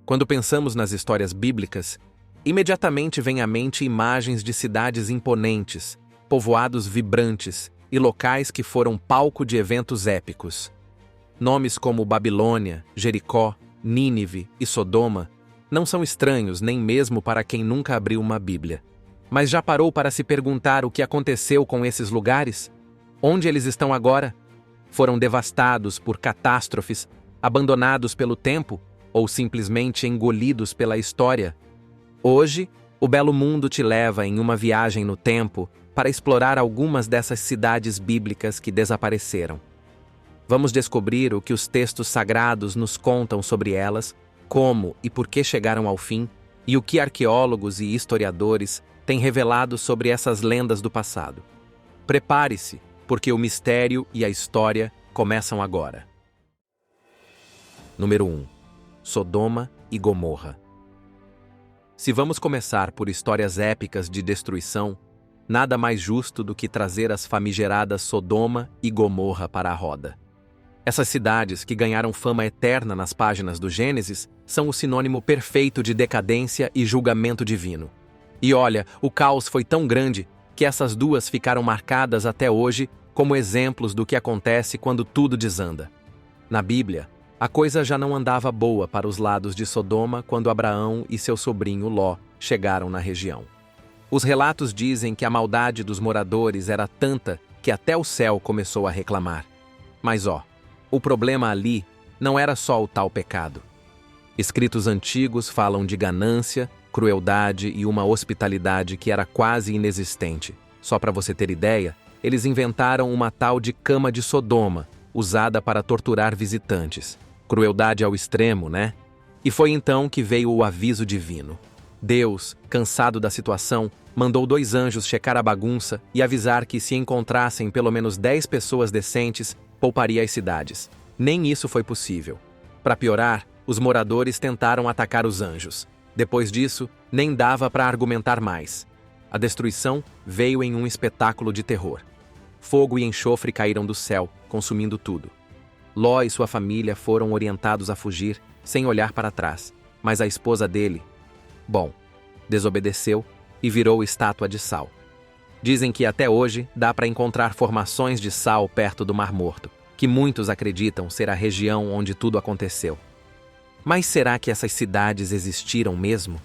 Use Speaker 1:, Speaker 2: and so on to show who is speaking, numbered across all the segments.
Speaker 1: Quando pensamos nas histórias bíblicas, imediatamente vêm à mente imagens de cidades imponentes, povoados vibrantes e locais que foram palco de eventos épicos. Nomes como Babilônia, Jericó, Nínive e Sodoma não são estranhos nem mesmo para quem nunca abriu uma Bíblia. Mas já parou para se perguntar o que aconteceu com esses lugares? Onde eles estão agora? Foram devastados por catástrofes, abandonados pelo tempo ou simplesmente engolidos pela história? Hoje, o Belo Mundo te leva em uma viagem no tempo para explorar algumas dessas cidades bíblicas que desapareceram. Vamos descobrir o que os textos sagrados nos contam sobre elas, como e por que chegaram ao fim, e o que arqueólogos e historiadores têm revelado sobre essas lendas do passado. Prepare-se, porque o mistério e a história começam agora. Número 1. Sodoma e Gomorra. Se vamos começar por histórias épicas de destruição, nada mais justo do que trazer as famigeradas Sodoma e Gomorra para a roda. Essas cidades, que ganharam fama eterna nas páginas do Gênesis, são o sinônimo perfeito de decadência e julgamento divino. E olha, o caos foi tão grande que essas duas ficaram marcadas até hoje como exemplos do que acontece quando tudo desanda. Na Bíblia, a coisa já não andava boa para os lados de Sodoma quando Abraão e seu sobrinho Ló chegaram na região. Os relatos dizem que a maldade dos moradores era tanta que até o céu começou a reclamar. Mas o problema ali não era só o tal pecado. Escritos antigos falam de ganância, crueldade e uma hospitalidade que era quase inexistente. Só para você ter ideia, eles inventaram uma tal de cama de Sodoma, usada para torturar visitantes. Crueldade ao extremo, né? E foi então que veio o aviso divino. Deus, cansado da situação, mandou 2 anjos checar a bagunça e avisar que se encontrassem pelo menos 10 pessoas decentes, pouparia as cidades. Nem isso foi possível. Para piorar, os moradores tentaram atacar os anjos. Depois disso, nem dava para argumentar mais. A destruição veio em um espetáculo de terror. Fogo e enxofre caíram do céu, consumindo tudo. Ló e sua família foram orientados a fugir, sem olhar para trás. Mas a esposa dele, desobedeceu e virou estátua de sal. Dizem que até hoje dá para encontrar formações de sal perto do Mar Morto, que muitos acreditam ser a região onde tudo aconteceu. Mas será que essas cidades existiram mesmo?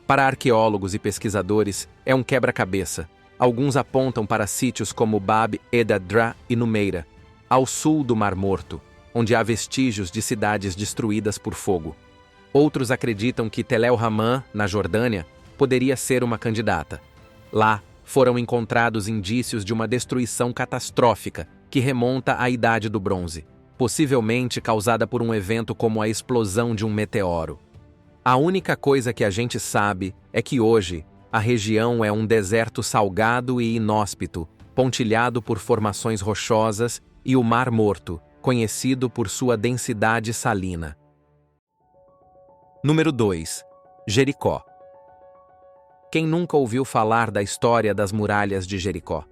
Speaker 1: Para arqueólogos e pesquisadores, é um quebra-cabeça. Alguns apontam para sítios como Bab Edadra e Numeira, ao sul do Mar Morto, onde há vestígios de cidades destruídas por fogo. Outros acreditam que Tel El-Hammam, na Jordânia, poderia ser uma candidata. Lá, foram encontrados indícios de uma destruição catastrófica que remonta à Idade do Bronze, possivelmente causada por um evento como a explosão de um meteoro. A única coisa que a gente sabe é que hoje a região é um deserto salgado e inóspito, pontilhado por formações rochosas, e o Mar Morto, conhecido por sua densidade salina. Número 2. Jericó. Quem nunca ouviu falar da história das muralhas de Jericó?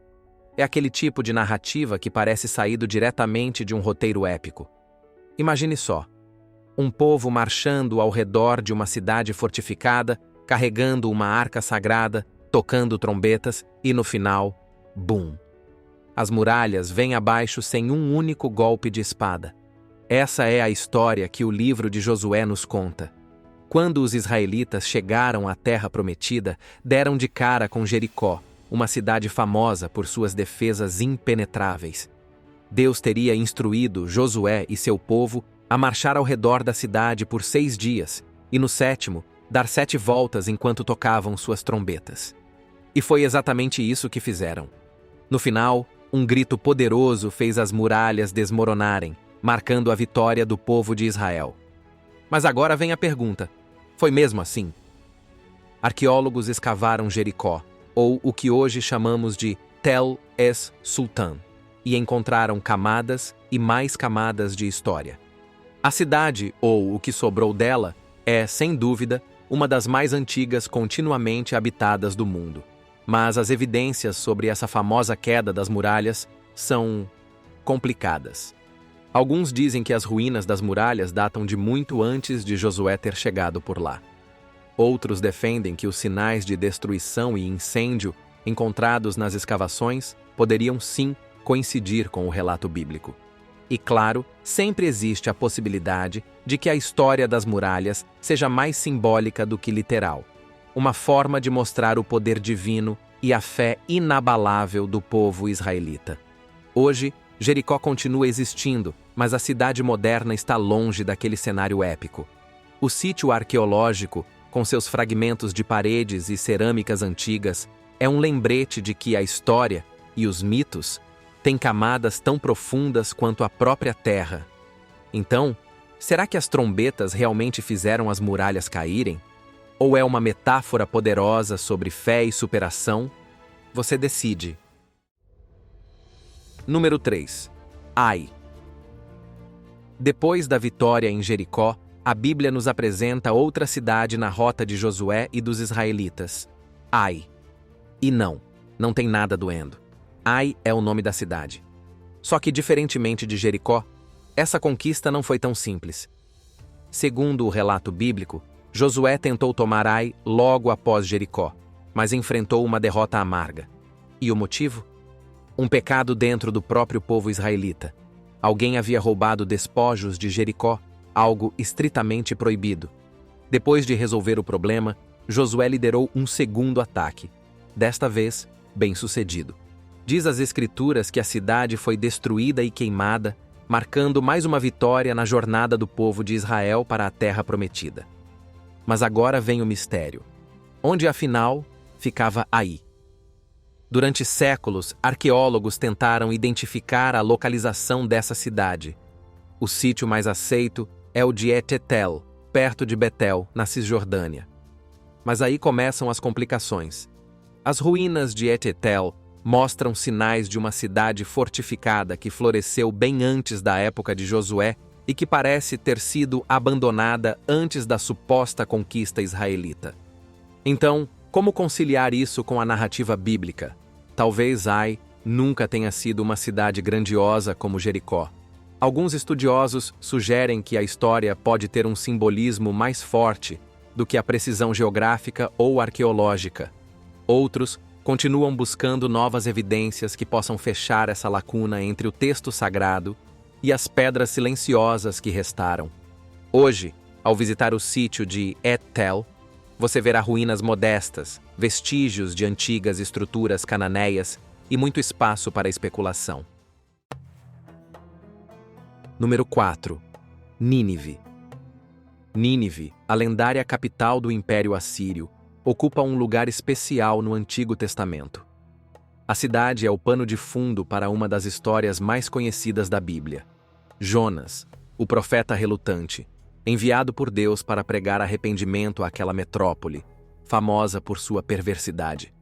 Speaker 1: É aquele tipo de narrativa que parece saído diretamente de um roteiro épico. Imagine só, um povo marchando ao redor de uma cidade fortificada, carregando uma arca sagrada, tocando trombetas e, no final, bum! As muralhas vêm abaixo sem um único golpe de espada. Essa é a história que o livro de Josué nos conta. Quando os israelitas chegaram à Terra Prometida, deram de cara com Jericó, uma cidade famosa por suas defesas impenetráveis. Deus teria instruído Josué e seu povo a marchar ao redor da cidade por 6 dias, e no 7º, dar 7 voltas enquanto tocavam suas trombetas. E foi exatamente isso que fizeram. No final, um grito poderoso fez as muralhas desmoronarem, marcando a vitória do povo de Israel. Mas agora vem a pergunta: foi mesmo assim? Arqueólogos escavaram Jericó, ou o que hoje chamamos de Tel es-Sultan, e encontraram camadas e mais camadas de história. A cidade, ou o que sobrou dela, é, sem dúvida, uma das mais antigas continuamente habitadas do mundo. Mas as evidências sobre essa famosa queda das muralhas são complicadas. Alguns dizem que as ruínas das muralhas datam de muito antes de Josué ter chegado por lá. Outros defendem que os sinais de destruição e incêndio encontrados nas escavações poderiam sim coincidir com o relato bíblico. E claro, sempre existe a possibilidade de que a história das muralhas seja mais simbólica do que literal, uma forma de mostrar o poder divino e a fé inabalável do povo israelita. Hoje, Jericó continua existindo, mas a cidade moderna está longe daquele cenário épico. O sítio arqueológico, com seus fragmentos de paredes e cerâmicas antigas, é um lembrete de que a história e os mitos têm camadas tão profundas quanto a própria terra. Então, será que as trombetas realmente fizeram as muralhas caírem? Ou é uma metáfora poderosa sobre fé e superação? Você decide. Número 3. Ai. Depois da vitória em Jericó, a Bíblia nos apresenta outra cidade na rota de Josué e dos israelitas. Ai. E não tem nada doendo. Ai é o nome da cidade. Só que, diferentemente de Jericó, essa conquista não foi tão simples. Segundo o relato bíblico, Josué tentou tomar Ai logo após Jericó, mas enfrentou uma derrota amarga. E o motivo? Um pecado dentro do próprio povo israelita. Alguém havia roubado despojos de Jericó, algo estritamente proibido. Depois de resolver o problema, Josué liderou um segundo ataque, desta vez, bem-sucedido. Diz as Escrituras que a cidade foi destruída e queimada, marcando mais uma vitória na jornada do povo de Israel para a terra prometida. Mas agora vem o mistério. Onde, afinal, ficava Ai? Durante séculos, arqueólogos tentaram identificar a localização dessa cidade. O sítio mais aceito é o de Et-Tel, perto de Betel, na Cisjordânia. Mas aí começam as complicações. As ruínas de Et-Tel mostram sinais de uma cidade fortificada que floresceu bem antes da época de Josué e que parece ter sido abandonada antes da suposta conquista israelita. Então, como conciliar isso com a narrativa bíblica? Talvez Ai nunca tenha sido uma cidade grandiosa como Jericó. Alguns estudiosos sugerem que a história pode ter um simbolismo mais forte do que a precisão geográfica ou arqueológica. Outros continuam buscando novas evidências que possam fechar essa lacuna entre o texto sagrado e as pedras silenciosas que restaram. Hoje, ao visitar o sítio de Et-Tel, você verá ruínas modestas, vestígios de antigas estruturas cananeias e muito espaço para especulação. Número 4. Nínive. Nínive, a lendária capital do Império Assírio, ocupa um lugar especial no Antigo Testamento. A cidade é o pano de fundo para uma das histórias mais conhecidas da Bíblia. Jonas, o profeta relutante, enviado por Deus para pregar arrependimento àquela metrópole, famosa por sua perversidade.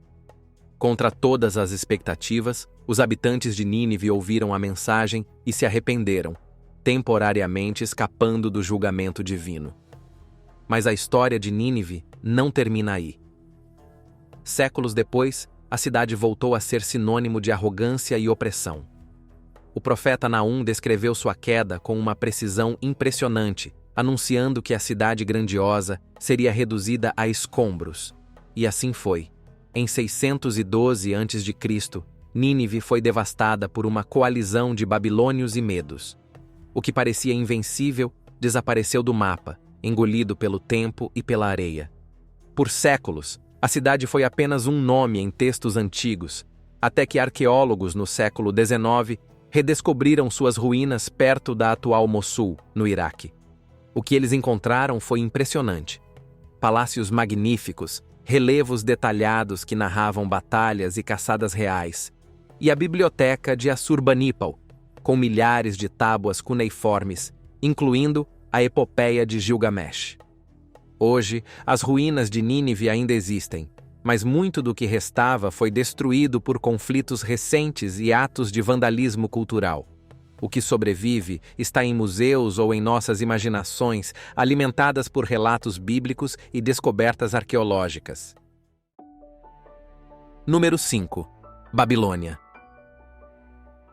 Speaker 1: Contra todas as expectativas, os habitantes de Nínive ouviram a mensagem e se arrependeram, temporariamente escapando do julgamento divino. Mas a história de Nínive não termina aí. Séculos depois, a cidade voltou a ser sinônimo de arrogância e opressão. O profeta Naum descreveu sua queda com uma precisão impressionante, anunciando que a cidade grandiosa seria reduzida a escombros. E assim foi. Em 612 a.C., Nínive foi devastada por uma coalizão de babilônios e medos. O que parecia invencível desapareceu do mapa, engolido pelo tempo e pela areia. Por séculos, a cidade foi apenas um nome em textos antigos, até que arqueólogos no século XIX redescobriram suas ruínas perto da atual Mossul, no Iraque. O que eles encontraram foi impressionante. Palácios magníficos, relevos detalhados que narravam batalhas e caçadas reais, e a biblioteca de Assurbanipal, com milhares de tábuas cuneiformes, incluindo a epopeia de Gilgamesh. Hoje, as ruínas de Nínive ainda existem, mas muito do que restava foi destruído por conflitos recentes e atos de vandalismo cultural. O que sobrevive está em museus ou em nossas imaginações, alimentadas por relatos bíblicos e descobertas arqueológicas. Número 5. Babilônia.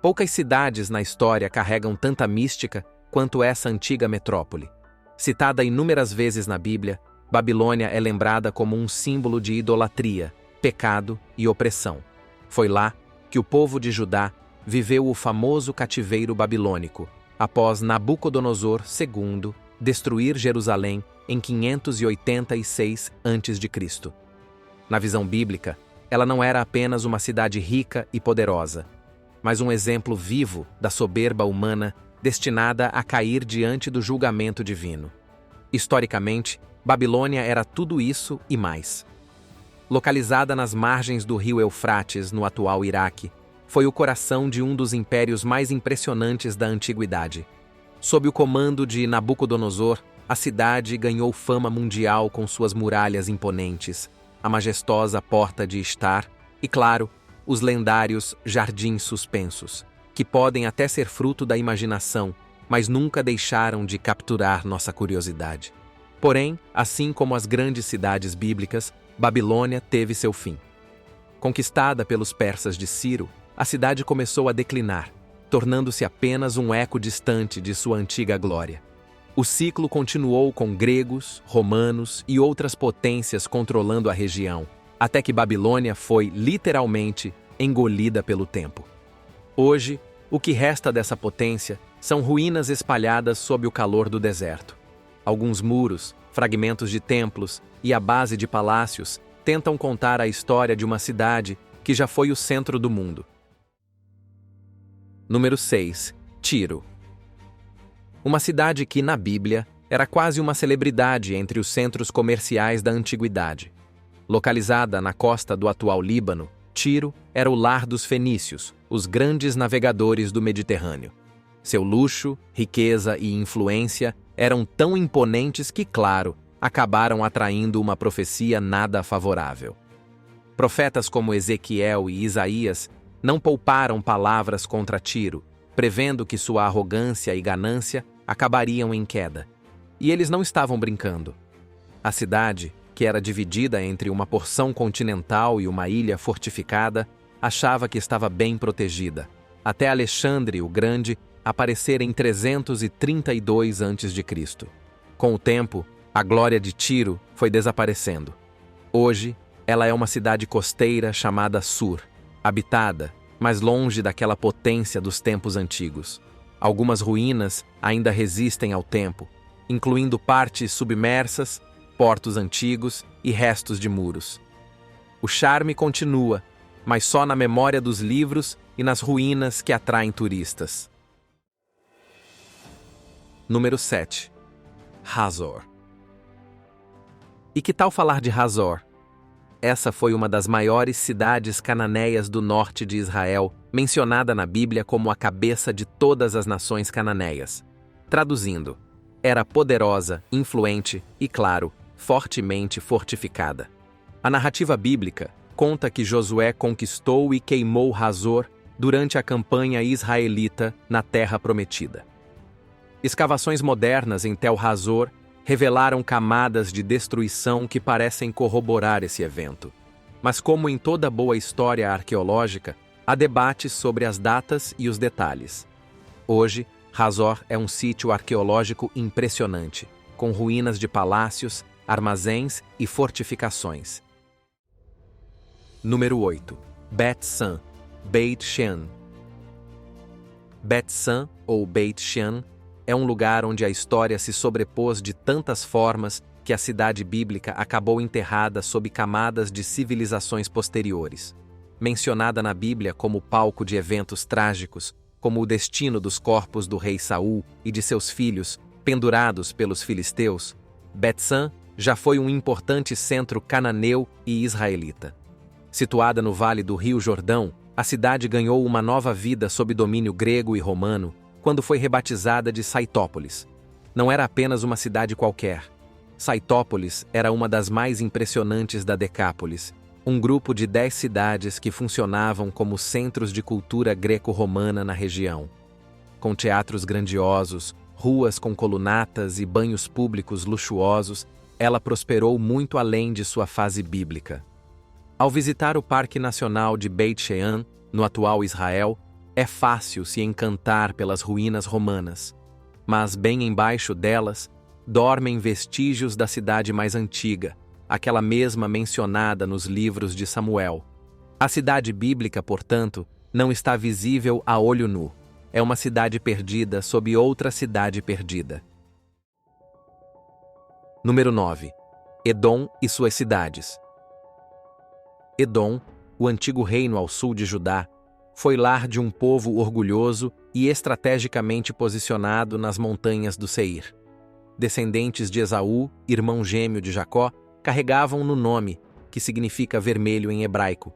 Speaker 1: Poucas cidades na história carregam tanta mística quanto essa antiga metrópole. Citada inúmeras vezes na Bíblia, Babilônia é lembrada como um símbolo de idolatria, pecado e opressão. Foi lá que o povo de Judá viveu o famoso cativeiro babilônico, após Nabucodonosor II destruir Jerusalém em 586 a.C. Na visão bíblica, ela não era apenas uma cidade rica e poderosa, mas um exemplo vivo da soberba humana destinada a cair diante do julgamento divino. Historicamente, Babilônia era tudo isso e mais. Localizada nas margens do rio Eufrates, no atual Iraque, foi o coração de um dos impérios mais impressionantes da antiguidade. Sob o comando de Nabucodonosor, a cidade ganhou fama mundial com suas muralhas imponentes, a majestosa Porta de Ishtar e, claro, os lendários Jardins Suspensos, que podem até ser fruto da imaginação, mas nunca deixaram de capturar nossa curiosidade. Porém, assim como as grandes cidades bíblicas, Babilônia teve seu fim. Conquistada pelos persas de Ciro, a cidade começou a declinar, tornando-se apenas um eco distante de sua antiga glória. O ciclo continuou com gregos, romanos e outras potências controlando a região, até que Babilônia foi, literalmente, engolida pelo tempo. Hoje, o que resta dessa potência são ruínas espalhadas sob o calor do deserto. Alguns muros, fragmentos de templos e a base de palácios tentam contar a história de uma cidade que já foi o centro do mundo. Número 6. Tiro. Uma cidade que, na Bíblia, era quase uma celebridade entre os centros comerciais da antiguidade. Localizada na costa do atual Líbano, Tiro era o lar dos fenícios, os grandes navegadores do Mediterrâneo. Seu luxo, riqueza e influência eram tão imponentes que, claro, acabaram atraindo uma profecia nada favorável. Profetas como Ezequiel e Isaías não pouparam palavras contra Tiro, prevendo que sua arrogância e ganância acabariam em queda. E eles não estavam brincando. A cidade, que era dividida entre uma porção continental e uma ilha fortificada, achava que estava bem protegida, até Alexandre o Grande aparecer em 332 a.C. Com o tempo, a glória de Tiro foi desaparecendo. Hoje, ela é uma cidade costeira chamada Sur, habitada, mas longe daquela potência dos tempos antigos. Algumas ruínas ainda resistem ao tempo, incluindo partes submersas, portos antigos e restos de muros. O charme continua, mas só na memória dos livros e nas ruínas que atraem turistas. Número 7. Hazor. E que tal falar de Hazor? Essa foi uma das maiores cidades cananeias do norte de Israel, mencionada na Bíblia como a cabeça de todas as nações cananeias. Traduzindo, era poderosa, influente e, claro, fortemente fortificada. A narrativa bíblica conta que Josué conquistou e queimou Hazor durante a campanha israelita na Terra Prometida. Escavações modernas em Tel Hazor revelaram camadas de destruição que parecem corroborar esse evento. Mas como em toda boa história arqueológica, há debates sobre as datas e os detalhes. Hoje, Hazor é um sítio arqueológico impressionante, com ruínas de palácios, armazéns e fortificações. Número 8. Bet-San, Beit Shean. Bet-San, ou Beit Shean, é um lugar onde a história se sobrepôs de tantas formas que a cidade bíblica acabou enterrada sob camadas de civilizações posteriores. Mencionada na Bíblia como palco de eventos trágicos, como o destino dos corpos do rei Saul e de seus filhos, pendurados pelos filisteus, Bet-San já foi um importante centro cananeu e israelita. Situada no vale do Rio Jordão, a cidade ganhou uma nova vida sob domínio grego e romano, quando foi rebatizada de Saitópolis. Não era apenas uma cidade qualquer. Saitópolis era uma das mais impressionantes da Decápolis, um grupo de 10 cidades que funcionavam como centros de cultura greco-romana na região. Com teatros grandiosos, ruas com colunatas e banhos públicos luxuosos, ela prosperou muito além de sua fase bíblica. Ao visitar o Parque Nacional de Beit Shean, no atual Israel, É fácil se encantar pelas ruínas romanas, mas bem embaixo delas dormem vestígios da cidade mais antiga, aquela mesma mencionada nos livros de Samuel. A cidade bíblica, portanto, não está visível a olho nu. É uma cidade perdida sob outra cidade perdida. Número 9. Edom e suas cidades. Edom, o antigo reino ao sul de Judá, foi lar de um povo orgulhoso e estrategicamente posicionado nas montanhas do Seir. Descendentes de Esaú, irmão gêmeo de Jacó, carregavam no nome, que significa vermelho em hebraico,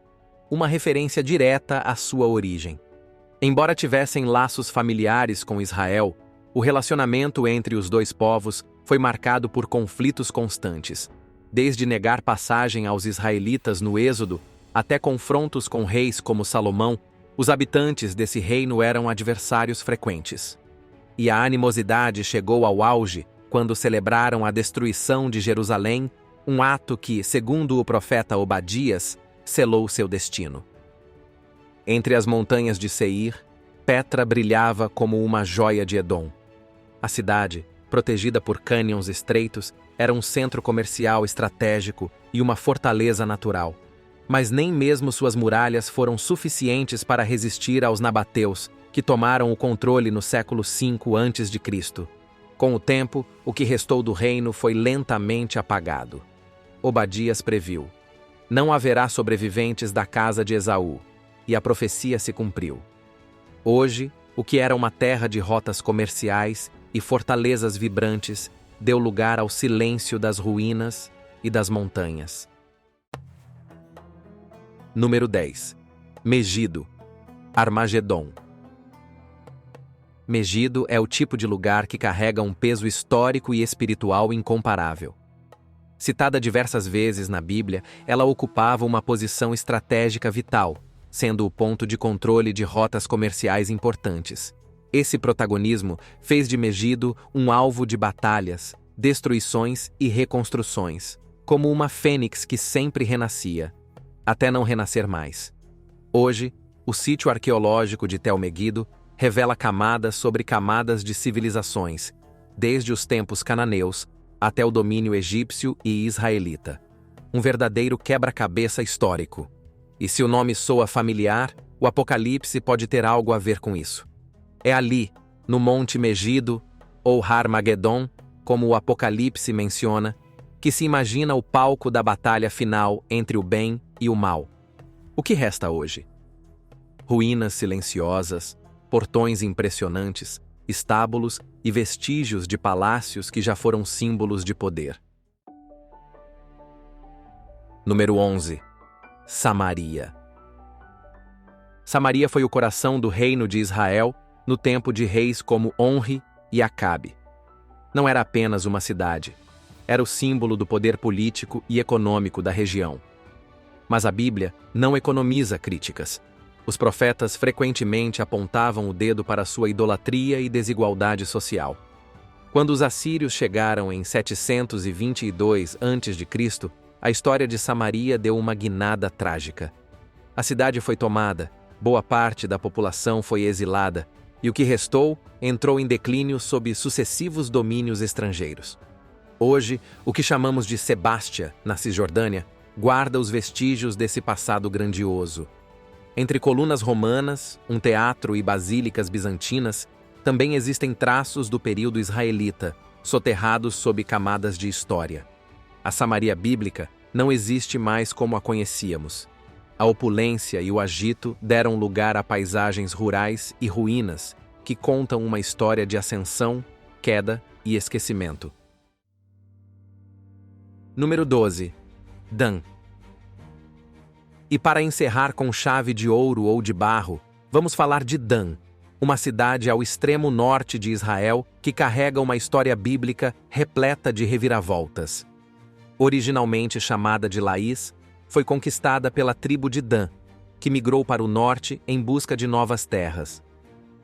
Speaker 1: uma referência direta à sua origem. Embora tivessem laços familiares com Israel, o relacionamento entre os dois povos foi marcado por conflitos constantes, desde negar passagem aos israelitas no Êxodo até confrontos com reis como Salomão. Os habitantes desse reino eram adversários frequentes. E a animosidade chegou ao auge quando celebraram a destruição de Jerusalém, um ato que, segundo o profeta Obadias, selou seu destino. Entre as montanhas de Seir, Petra brilhava como uma joia de Edom. A cidade, protegida por cânions estreitos, era um centro comercial estratégico e uma fortaleza natural. Mas nem mesmo suas muralhas foram suficientes para resistir aos nabateus, que tomaram o controle no século V a.C. Com o tempo, o que restou do reino foi lentamente apagado. Obadias previu: não haverá sobreviventes da casa de Esaú, e a profecia se cumpriu. Hoje, o que era uma terra de rotas comerciais e fortalezas vibrantes, deu lugar ao silêncio das ruínas e das montanhas. Número 10. Megido, Armagedon. Megido é o tipo de lugar que carrega um peso histórico e espiritual incomparável. Citada diversas vezes na Bíblia, ela ocupava uma posição estratégica vital, sendo o ponto de controle de rotas comerciais importantes. Esse protagonismo fez de Megido um alvo de batalhas, destruições e reconstruções, como uma fênix que sempre renascia, até não renascer mais. Hoje, o sítio arqueológico de Tel Megido revela camadas sobre camadas de civilizações, desde os tempos cananeus até o domínio egípcio e israelita. Um verdadeiro quebra-cabeça histórico. E se o nome soa familiar, o Apocalipse pode ter algo a ver com isso. É ali, no Monte Megido, ou Har-Magedon, como o Apocalipse menciona, que se imagina o palco da batalha final entre o bem e o mal. O que resta hoje? Ruínas silenciosas, portões impressionantes, estábulos e vestígios de palácios que já foram símbolos de poder. Número 11. Samaria. Samaria foi o coração do reino de Israel no tempo de reis como Onri e Acabe. Não era apenas uma cidade, era o símbolo do poder político e econômico da região. Mas a Bíblia não economiza críticas. Os profetas frequentemente apontavam o dedo para sua idolatria e desigualdade social. Quando os assírios chegaram em 722 a.C., a história de Samaria deu uma guinada trágica. A cidade foi tomada, boa parte da população foi exilada, e o que restou entrou em declínio sob sucessivos domínios estrangeiros. Hoje, o que chamamos de Sebástia, na Cisjordânia, guarda os vestígios desse passado grandioso. Entre colunas romanas, um teatro e basílicas bizantinas, também existem traços do período israelita, soterrados sob camadas de história. A Samaria bíblica não existe mais como a conhecíamos. A opulência e o agito deram lugar a paisagens rurais e ruínas que contam uma história de ascensão, queda e esquecimento. Número 12. Dan. E para encerrar com chave de ouro ou de barro, vamos falar de Dan, uma cidade ao extremo norte de Israel que carrega uma história bíblica repleta de reviravoltas. Originalmente chamada de Laís, foi conquistada pela tribo de Dan, que migrou para o norte em busca de novas terras.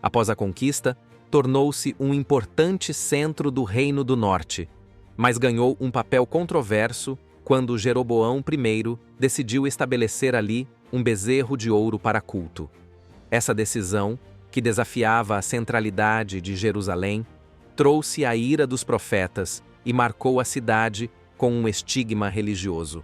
Speaker 1: Após a conquista, tornou-se um importante centro do Reino do Norte, mas ganhou um papel controverso quando Jeroboão I decidiu estabelecer ali um bezerro de ouro para culto. Essa decisão, que desafiava a centralidade de Jerusalém, trouxe a ira dos profetas e marcou a cidade com um estigma religioso.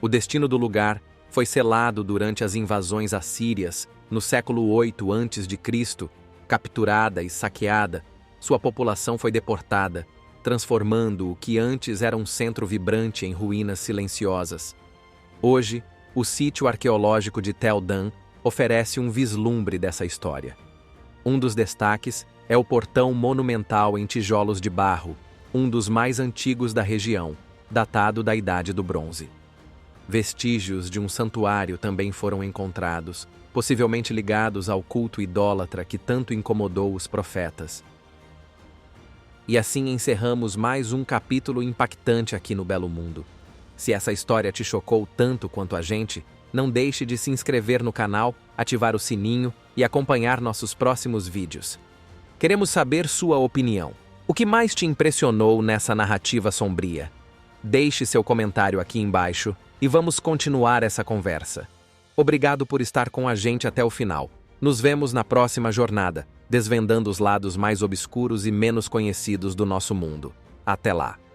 Speaker 1: O destino do lugar foi selado durante as invasões assírias no século 8 a.C., capturada e saqueada, sua população foi deportada, transformando o que antes era um centro vibrante em ruínas silenciosas. Hoje, o sítio arqueológico de Tel Dan oferece um vislumbre dessa história. Um dos destaques é o portão monumental em tijolos de barro, um dos mais antigos da região, datado da Idade do Bronze. Vestígios de um santuário também foram encontrados, possivelmente ligados ao culto idólatra que tanto incomodou os profetas. E assim encerramos mais um capítulo impactante aqui no Belo Mundo. Se essa história te chocou tanto quanto a gente, não deixe de se inscrever no canal, ativar o sininho e acompanhar nossos próximos vídeos. Queremos saber sua opinião. O que mais te impressionou nessa narrativa sombria? Deixe seu comentário aqui embaixo e vamos continuar essa conversa. Obrigado por estar com a gente até o final. Nos vemos na próxima jornada, desvendando os lados mais obscuros e menos conhecidos do nosso mundo. Até lá!